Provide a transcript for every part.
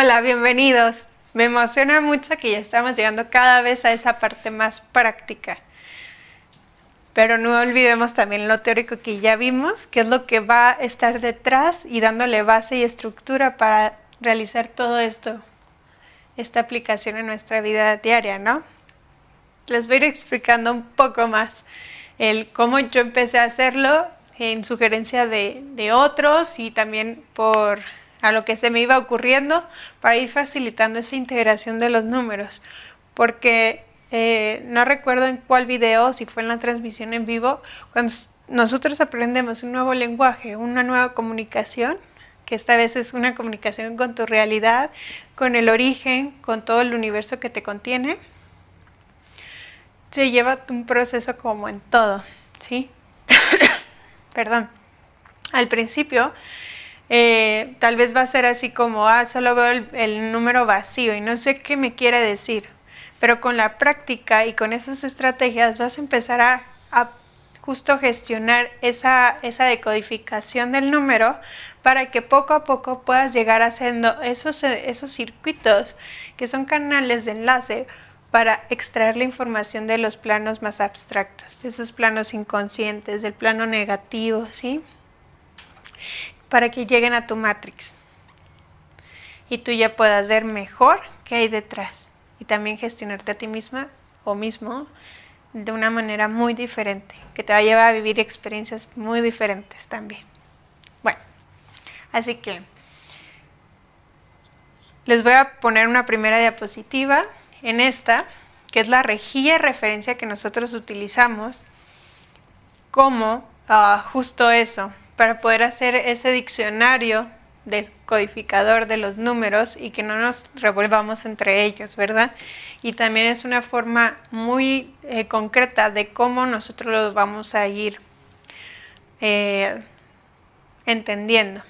Hola, bienvenidos. Me emociona mucho que ya estamos llegando cada vez a esa parte más práctica. Pero no olvidemos también lo teórico que ya vimos, que es lo que va a estar detrás y dándole base y estructura para realizar todo esto, esta aplicación en nuestra vida diaria, ¿no? Les voy a ir explicando un poco más el cómo yo empecé a hacerlo en sugerencia de otros y también por a lo que se me iba ocurriendo para ir facilitando esa integración de los números. Porque no recuerdo en cuál video, si fue en la transmisión en vivo, cuando nosotros aprendemos un nuevo lenguaje, una nueva comunicación, que esta vez es una comunicación con tu realidad, con el origen, con todo el universo que te contiene, se lleva un proceso como en todo, ¿sí? Perdón. Al principio, tal vez va a ser así como, solo veo el número vacío y no sé qué me quiere decir. Pero con la práctica y con esas estrategias vas a empezar a justo gestionar esa decodificación del número para que poco a poco puedas llegar haciendo esos circuitos que son canales de enlace para extraer la información de los planos más abstractos, de esos planos inconscientes, del plano negativo, ¿sí? Para que lleguen a tu matrix y tú ya puedas ver mejor qué hay detrás y también gestionarte a ti misma o mismo de una manera muy diferente, que te va a llevar a vivir experiencias muy diferentes también. Bueno, así que les voy a poner una primera diapositiva en esta, que es la rejilla de referencia que nosotros utilizamos como justo eso, para poder hacer ese diccionario decodificador de los números y que no nos revolvamos entre ellos, ¿verdad? Y también es una forma muy concreta de cómo nosotros lo vamos a ir entendiendo.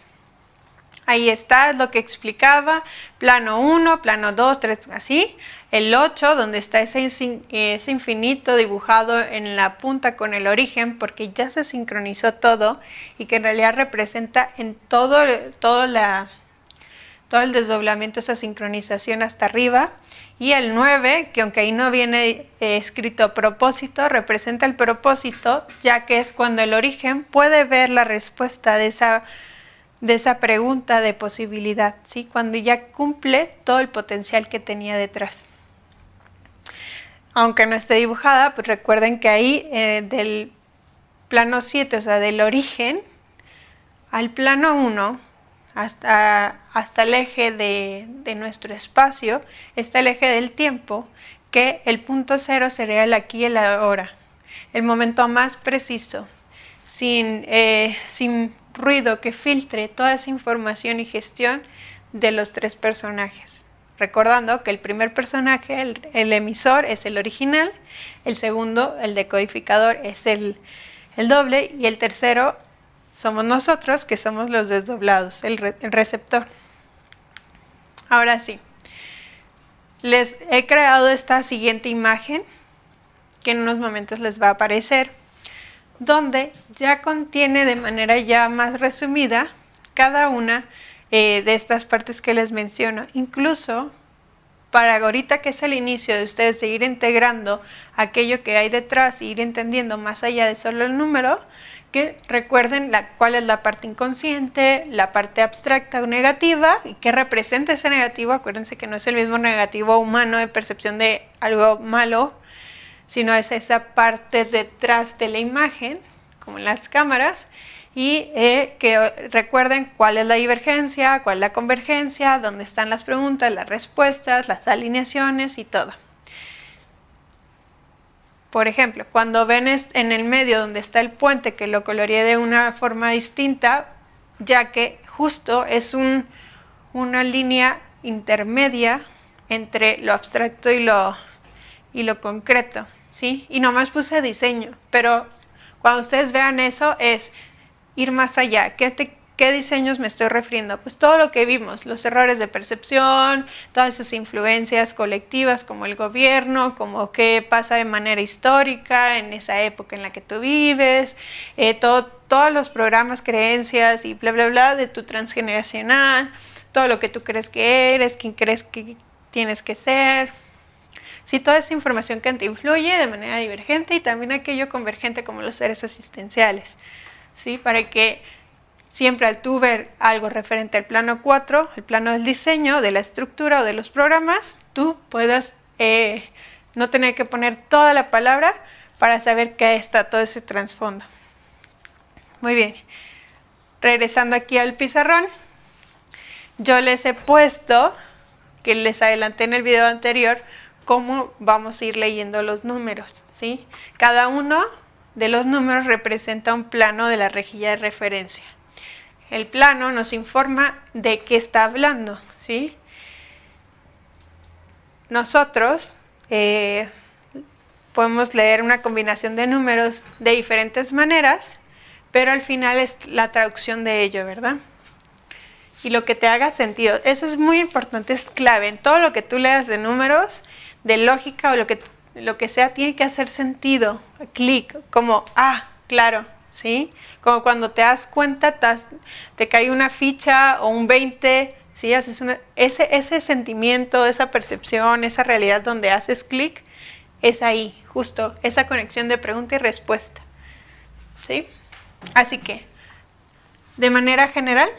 Ahí está, es lo que explicaba, plano 1, plano 2, 3, así. El 8, donde está ese infinito dibujado en la punta con el origen, porque ya se sincronizó todo y que en realidad representa en todo el desdoblamiento, esa sincronización hasta arriba. Y el 9, que aunque ahí no viene escrito propósito, representa el propósito, ya que es cuando el origen puede ver la respuesta de esa pregunta de posibilidad, ¿sí? Cuando ya cumple todo el potencial que tenía detrás. Aunque no esté dibujada, pues recuerden que ahí del plano 7, o sea, del origen, al plano 1, hasta el eje de nuestro espacio, está el eje del tiempo, que el punto 0 sería el aquí y el ahora, el momento más preciso, sin ruido que filtre toda esa información y gestión de los tres personajes. Recordando que el primer personaje, el emisor, es el original, el segundo, el decodificador, es el doble, y el tercero somos nosotros, que somos los desdoblados, el receptor. Ahora sí, les he creado esta siguiente imagen, que en unos momentos les va a aparecer, donde ya contiene de manera ya más resumida cada una de estas partes que les menciono. Incluso para ahorita, que es el inicio de ustedes de ir integrando aquello que hay detrás y ir entendiendo más allá de solo el número, que recuerden cuál es la parte inconsciente, la parte abstracta o negativa, y qué representa ese negativo. Acuérdense que no es el mismo negativo humano de percepción de algo malo, sino es esa parte detrás de la imagen, como en las cámaras, y que recuerden cuál es la divergencia, cuál es la convergencia, dónde están las preguntas, las respuestas, las alineaciones y todo. Por ejemplo, cuando ven en el medio donde está el puente, que lo coloreé de una forma distinta, ya que justo es una línea intermedia entre lo abstracto y lo concreto, ¿sí? Y nomás puse diseño, pero cuando ustedes vean eso es ir más allá. ¿Qué diseños me estoy refiriendo? Pues todo lo que vimos, los errores de percepción, todas esas influencias colectivas como el gobierno, como qué pasa de manera histórica en esa época en la que tú vives, todos los programas, creencias y bla, bla, bla de tu transgeneracional, todo lo que tú crees que eres, quién crees que tienes que ser. Sí, toda esa información que te influye de manera divergente y también aquello convergente como los seres asistenciales. ¿Sí? Para que siempre al tú ver algo referente al plano 4, el plano del diseño, de la estructura o de los programas, tú puedas no tener que poner toda la palabra para saber que está todo ese trasfondo. Muy bien. Regresando aquí al pizarrón, yo les he puesto, que les adelanté en el video anterior, cómo vamos a ir leyendo los números, ¿sí? Cada uno de los números representa un plano de la rejilla de referencia. El plano nos informa de qué está hablando, ¿sí? Nosotros podemos leer una combinación de números de diferentes maneras, pero al final es la traducción de ello, ¿verdad? Y lo que te haga sentido. Eso es muy importante, es clave. En todo lo que tú leas de números, de lógica o lo que sea, tiene que hacer sentido. Clic, como, claro, ¿sí? Como cuando te das cuenta, te cae una ficha o un 20, ¿sí? Haces ese sentimiento, esa percepción, esa realidad donde haces clic, es ahí, justo, esa conexión de pregunta y respuesta, ¿sí? Así que, de manera general,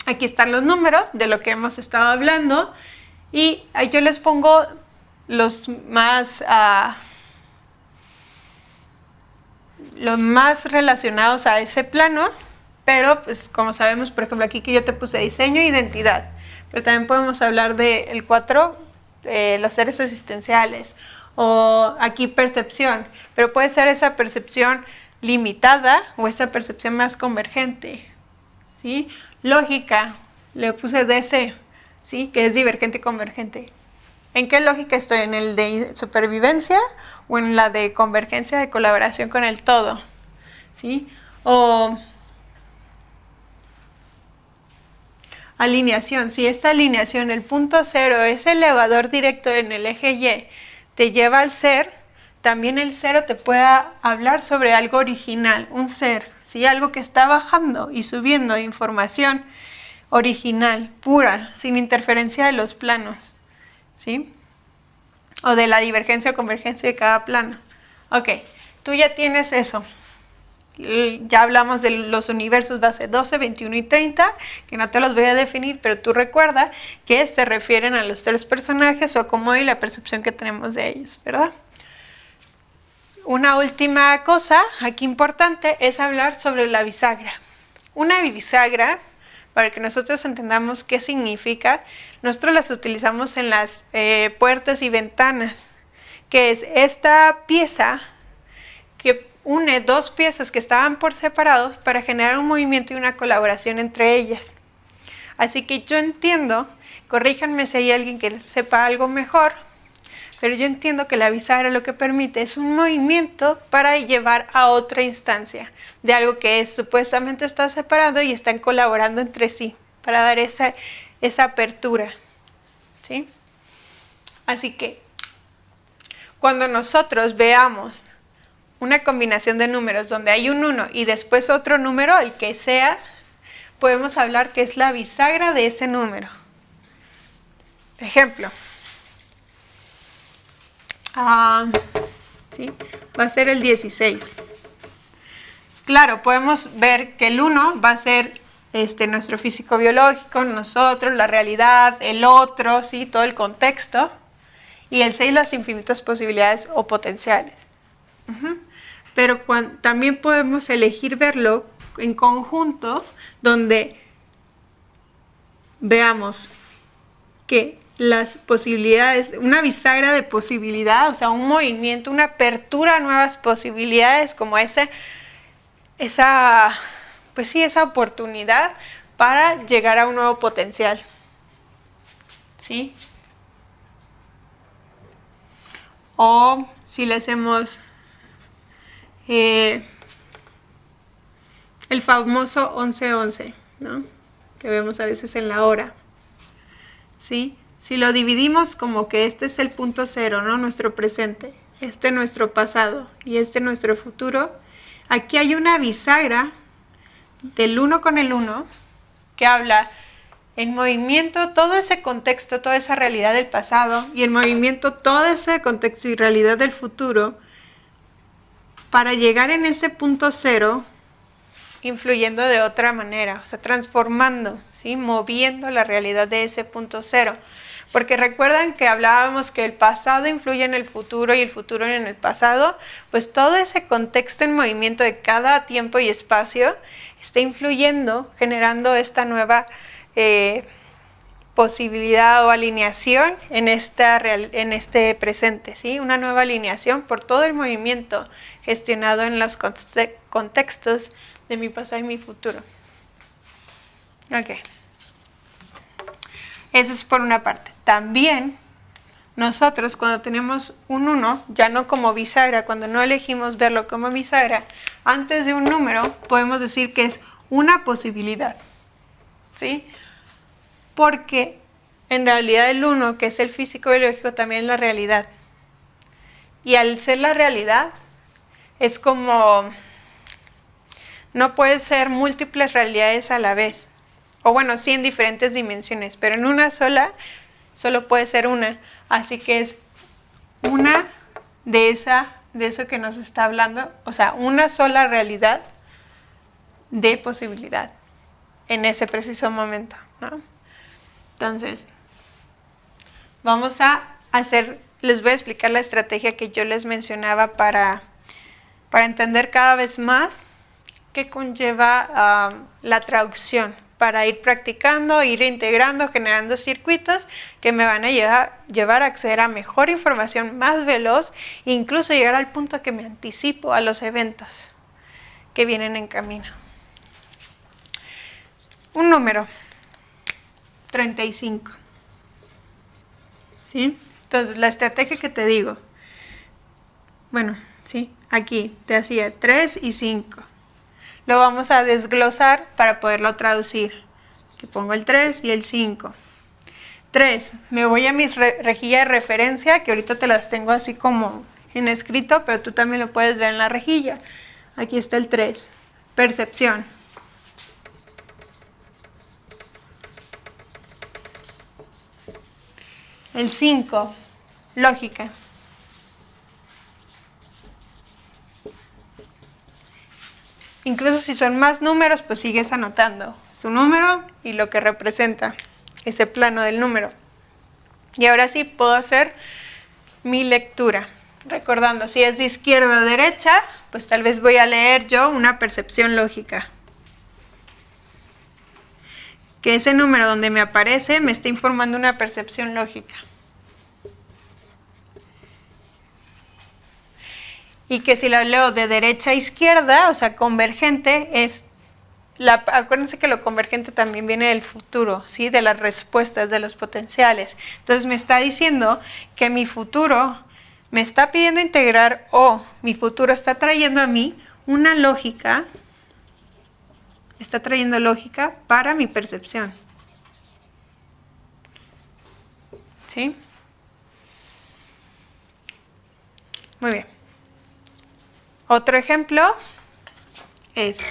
aquí están los números de lo que hemos estado hablando y yo les pongo los más relacionados a ese plano, pero pues como sabemos, por ejemplo, aquí que yo te puse diseño e identidad, pero también podemos hablar del 4, los seres asistenciales, o aquí percepción, pero puede ser esa percepción limitada o esa percepción más convergente, ¿sí? Lógica, le puse DC, ¿sí? Que es divergente y convergente. ¿En qué lógica estoy? ¿En el de supervivencia o en la de convergencia, de colaboración con el todo? ¿Sí? O alineación. Si esta alineación, el punto 0, es elevador directo en el eje Y, te lleva al ser, también el 0 te puede hablar sobre algo original, un ser, ¿sí? Algo que está bajando y subiendo información original, pura, sin interferencia de los planos, ¿sí? O de la divergencia o convergencia de cada plano. Ok, tú ya tienes eso. Ya hablamos de los universos base 12, 21 y 30, que no te los voy a definir, pero tú recuerda que se refieren a los 3 personajes o a cómo y la percepción que tenemos de ellos, ¿verdad? Una última cosa aquí importante es hablar sobre la bisagra. Una bisagra, para que nosotros entendamos qué significa, nosotros las utilizamos en las puertas y ventanas, que es esta pieza que une 2 piezas que estaban por separados para generar un movimiento y una colaboración entre ellas. Así que yo entiendo, corríjanme si hay alguien que sepa algo mejor, pero yo entiendo que la bisagra lo que permite es un movimiento para llevar a otra instancia de algo que supuestamente está separado y están colaborando entre sí para dar esa apertura, ¿sí? Así que cuando nosotros veamos una combinación de números donde hay un 1 y después otro número, el que sea, podemos hablar que es la bisagra de ese número. Ejemplo. ¿Sí? Va a ser el 16. Claro, podemos ver que el 1 va a ser nuestro físico biológico, nosotros, la realidad, el otro, ¿sí? Todo el contexto. Y el 6 las infinitas posibilidades o potenciales. Pero también podemos elegir verlo en conjunto, donde veamos que las posibilidades, una bisagra de posibilidad, o sea, un movimiento, una apertura a nuevas posibilidades, como esa oportunidad para llegar a un nuevo potencial, ¿sí? O si le hacemos el famoso 11-11, ¿no? Que vemos a veces en la hora, ¿sí? Si lo dividimos como que este es el punto 0, ¿no? Nuestro presente, este nuestro pasado y este nuestro futuro, aquí hay una bisagra del 1 con el 1 que habla en movimiento todo ese contexto, toda esa realidad del pasado y en movimiento todo ese contexto y realidad del futuro para llegar en ese punto cero influyendo de otra manera, o sea, transformando, ¿sí? Moviendo la realidad de ese punto cero. Porque recuerdan que hablábamos que el pasado influye en el futuro y el futuro en el pasado, pues todo ese contexto en movimiento de cada tiempo y espacio está influyendo, generando esta nueva posibilidad o alineación en este presente, ¿sí? Una nueva alineación por todo el movimiento gestionado en los contextos de mi pasado y mi futuro. Ok. Eso es por una parte. También nosotros cuando tenemos un 1, ya no como bisagra, cuando no elegimos verlo como bisagra, antes de un número podemos decir que es una posibilidad, ¿sí? Porque en realidad el 1, que es el físico biológico, también es la realidad. Y al ser la realidad, es como, no puede ser múltiples realidades a la vez. O bueno, sí en diferentes dimensiones, pero en una sola, solo puede ser una. Así que es una de eso que nos está hablando, o sea, una sola realidad de posibilidad en ese preciso momento, ¿no? Entonces, vamos a hacer, les voy a explicar la estrategia que yo les mencionaba para entender cada vez más qué conlleva la traducción, para ir practicando, ir integrando, generando circuitos que me van a llevar a acceder a mejor información más veloz e incluso llegar al punto que me anticipo a los eventos que vienen en camino. Un número, 35. ¿Sí? Entonces, la estrategia que te digo, bueno, sí, aquí te hacía 3 y 5. Lo vamos a desglosar para poderlo traducir. Aquí pongo el 3 y el 5. 3, me voy a mis rejilla de referencia, que ahorita te las tengo así como en escrito, pero tú también lo puedes ver en la rejilla. Aquí está el 3, percepción. El 5, lógica. Incluso si son más números, pues sigues anotando su número y lo que representa ese plano del número. Y ahora sí puedo hacer mi lectura. Recordando, si es de izquierda a derecha, pues tal vez voy a leer yo una percepción lógica. Que ese número donde me aparece me está informando una percepción lógica. Y que si la leo de derecha a izquierda, o sea, convergente, acuérdense que lo convergente también viene del futuro, ¿sí? De las respuestas, de los potenciales. Entonces me está diciendo que mi futuro me está pidiendo integrar o mi futuro está trayendo a mí una lógica, está trayendo lógica para mi percepción. ¿Sí? Muy bien. Otro ejemplo es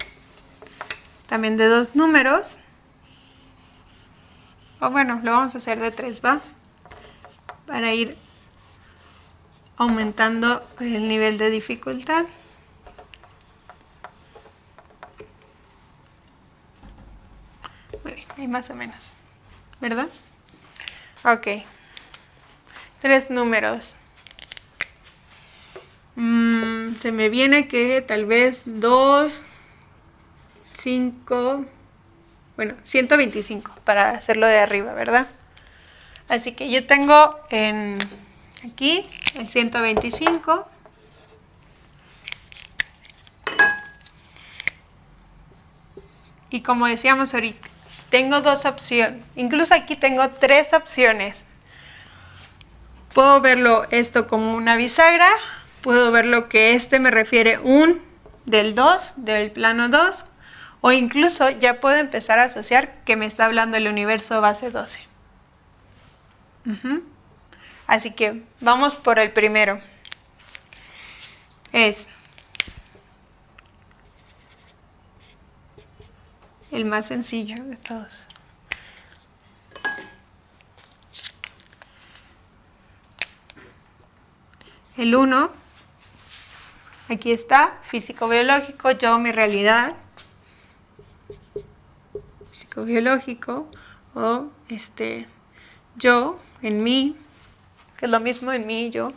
también de 2 números. O bueno, lo vamos a hacer de 3, ¿va? Para ir aumentando el nivel de dificultad. Muy bien, ahí más o menos, ¿verdad? Ok. 3 números. Se me viene que tal vez 2, 5, bueno, 125 para hacerlo de arriba, ¿verdad? Así que yo tengo aquí el 125. Y como decíamos ahorita, tengo 2 opciones. Incluso aquí tengo 3 opciones. Puedo verlo esto como una bisagra. Puedo verlo que me refiere del 2, del plano 2. O incluso ya puedo empezar a asociar que me está hablando el universo base 12. Así que vamos por el primero. Es el más sencillo de todos. El 1, aquí está, físico-biológico, yo, mi realidad. Físico-biológico, o yo, en mí, que es lo mismo en mí y yo.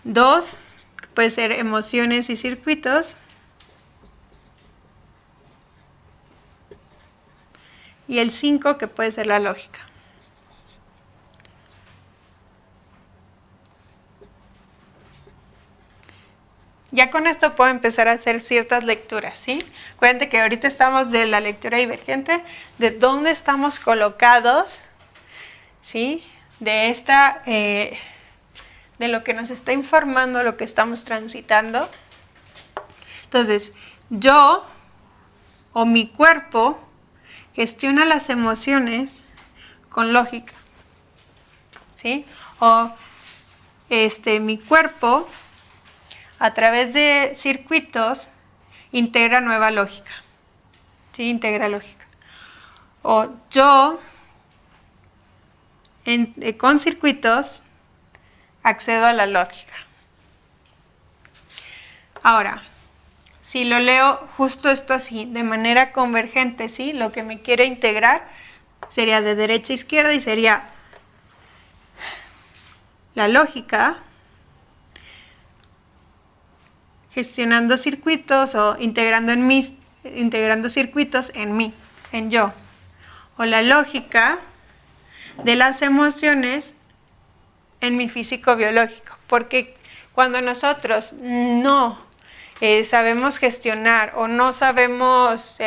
2, que puede ser emociones y circuitos. Y el 5, que puede ser la lógica. Ya con esto puedo empezar a hacer ciertas lecturas, ¿sí? Acuérdense que ahorita estamos de la lectura divergente, de dónde estamos colocados, ¿sí? De lo que nos está informando, lo que estamos transitando. Entonces, yo o mi cuerpo gestiona las emociones con lógica, ¿sí? O mi cuerpo, a través de circuitos, integra nueva lógica, ¿sí? Integra lógica. O yo, con circuitos, accedo a la lógica. Ahora, si lo leo justo esto así, de manera convergente, ¿sí? Lo que me quiere integrar sería de derecha a izquierda y sería la lógica gestionando circuitos o integrando circuitos en mí, en yo. O la lógica de las emociones en mi físico biológico. Porque cuando nosotros no sabemos gestionar o no sabemos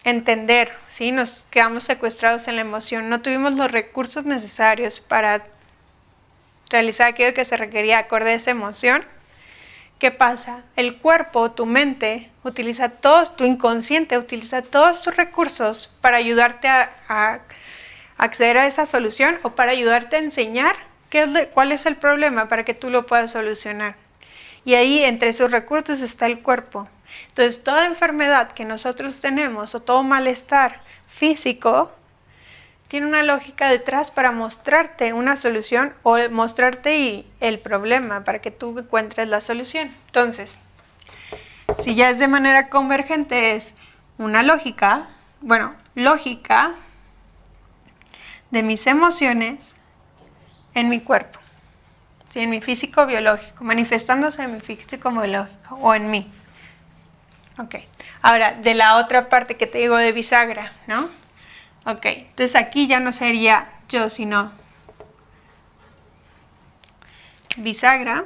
entender, ¿sí? Nos quedamos secuestrados en la emoción, no tuvimos los recursos necesarios para realizar aquello que se requería acorde a esa emoción. ¿Qué pasa? El cuerpo, tu mente, tu inconsciente utiliza todos tus recursos para ayudarte a acceder a esa solución o para ayudarte a enseñar cuál es el problema para que tú lo puedas solucionar. Y ahí entre sus recursos está el cuerpo. Entonces, toda enfermedad que nosotros tenemos o todo malestar físico tiene una lógica detrás para mostrarte una solución o mostrarte el problema para que tú encuentres la solución. Entonces, si ya es de manera convergente, es una lógica de mis emociones en mi cuerpo, ¿sí? En mi físico biológico, manifestándose en mi físico biológico o en mí. Ok, ahora de la otra parte que te digo de bisagra, ¿no? Ok, entonces aquí ya no sería yo, sino bisagra,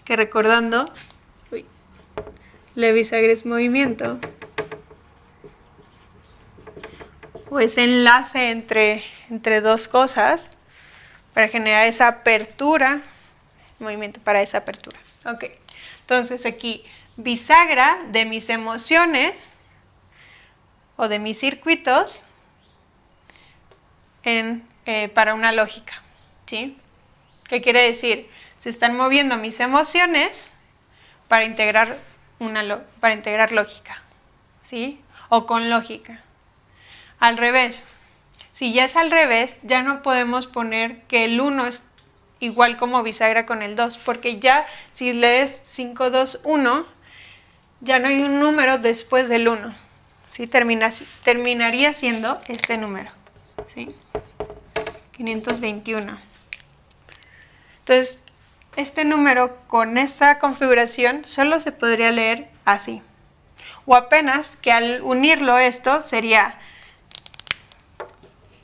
que recordando, la bisagra es movimiento, o ese enlace entre dos cosas para generar esa apertura, movimiento para esa apertura. Ok, entonces aquí bisagra de mis emociones o de mis circuitos para una lógica, ¿sí? ¿Qué quiere decir? Se están moviendo mis emociones para integrar lógica, ¿sí? O con lógica. Al revés. Si ya es al revés, ya no podemos poner que el 1 es igual como bisagra con el 2, porque ya si lees 5, 2, 1, ya no hay un número después del 1, ¿sí? Terminaría siendo este número, ¿sí? 521. Entonces, este número con esta configuración solo se podría leer así. O apenas que al unirlo esto sería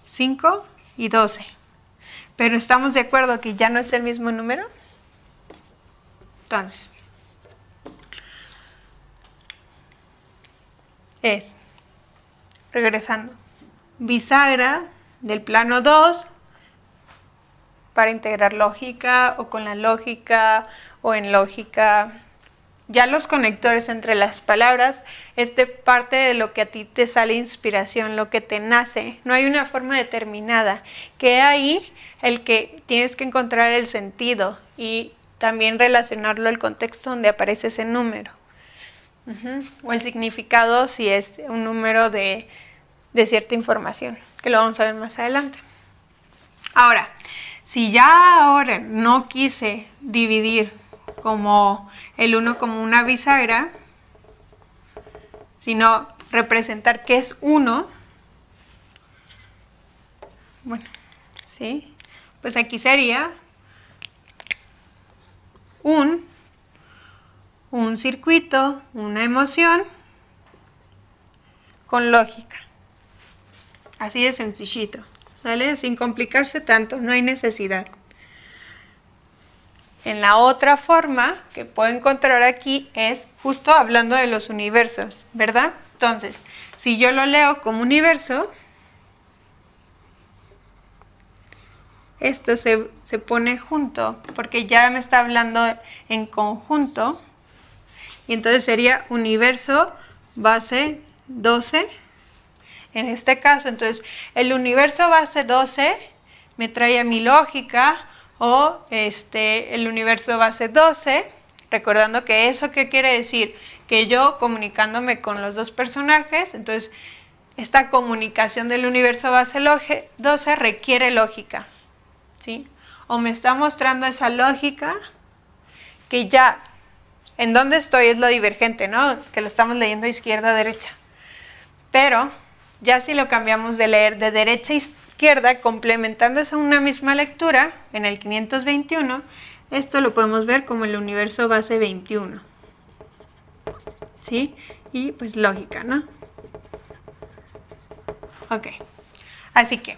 5 y 12. Pero ¿estamos de acuerdo que ya no es el mismo número? Entonces, regresando, bisagra del plano 2 para integrar lógica o con la lógica o en lógica. Ya los conectores entre las palabras es parte de lo que a ti te sale inspiración, lo que te nace. No hay una forma determinada. Que ahí el que tienes que encontrar el sentido y también relacionarlo al contexto donde aparece ese número. O el significado si es un número de cierta información. que lo vamos a ver más adelante. Ahora, si ya ahora no quise dividir como el 1 como una bisagra, sino representar que es 1, bueno, ¿sí? Pues aquí sería un circuito, una emoción con lógica. Así de sencillito, ¿sale? Sin complicarse tanto, no hay necesidad. En la otra forma que puedo encontrar aquí es justo hablando de los universos, ¿verdad? Entonces, si yo lo leo como universo, esto se pone junto, porque ya me está hablando en conjunto, y entonces sería universo base 12. En este caso, entonces, el universo base 12 me trae a mi lógica, o el universo base 12, recordando que eso, ¿qué quiere decir? Que yo comunicándome con los dos personajes, entonces esta comunicación del universo base 12 requiere lógica, ¿sí? O me está mostrando esa lógica que ya, en donde estoy es lo divergente, ¿no? Que lo estamos leyendo de izquierda a derecha. Pero ya si lo cambiamos de leer de derecha a izquierda, complementando esa una misma lectura, en el 521, esto lo podemos ver como el universo base 21. ¿Sí? Y pues lógica, ¿no? Ok. Así que,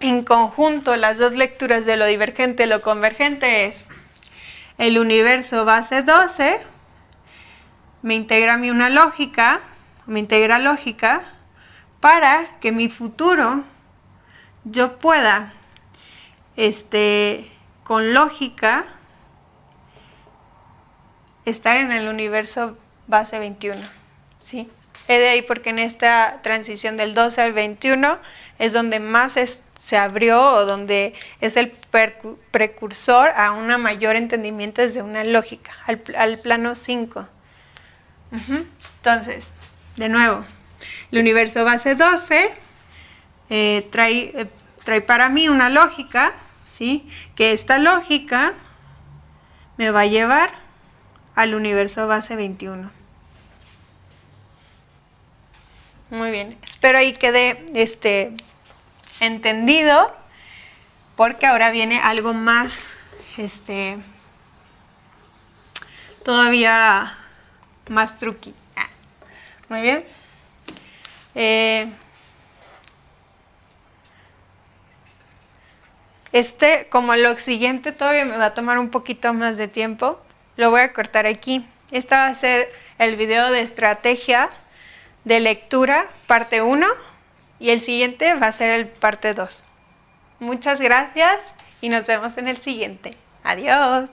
en conjunto, las dos lecturas de lo divergente y lo convergente es el universo base 12, me integra a mí una lógica, me integra lógica, para que mi futuro yo pueda, con lógica, estar en el universo base 21, ¿sí? Es de ahí porque en esta transición del 12 al 21 es donde más se abrió, o donde es el precursor a un mayor entendimiento desde una lógica, al plano 5. Entonces, de nuevo, el universo base 12 trae para mí una lógica, ¿sí? Que esta lógica me va a llevar al universo base 21. Muy bien, espero ahí quede entendido, porque ahora viene algo más, todavía más truqui. Muy bien. Como lo siguiente todavía me va a tomar un poquito más de tiempo, lo voy a cortar aquí. Este va a ser el video de estrategia de lectura, parte 1, y el siguiente va a ser el parte 2. Muchas gracias y nos vemos en el siguiente. Adiós.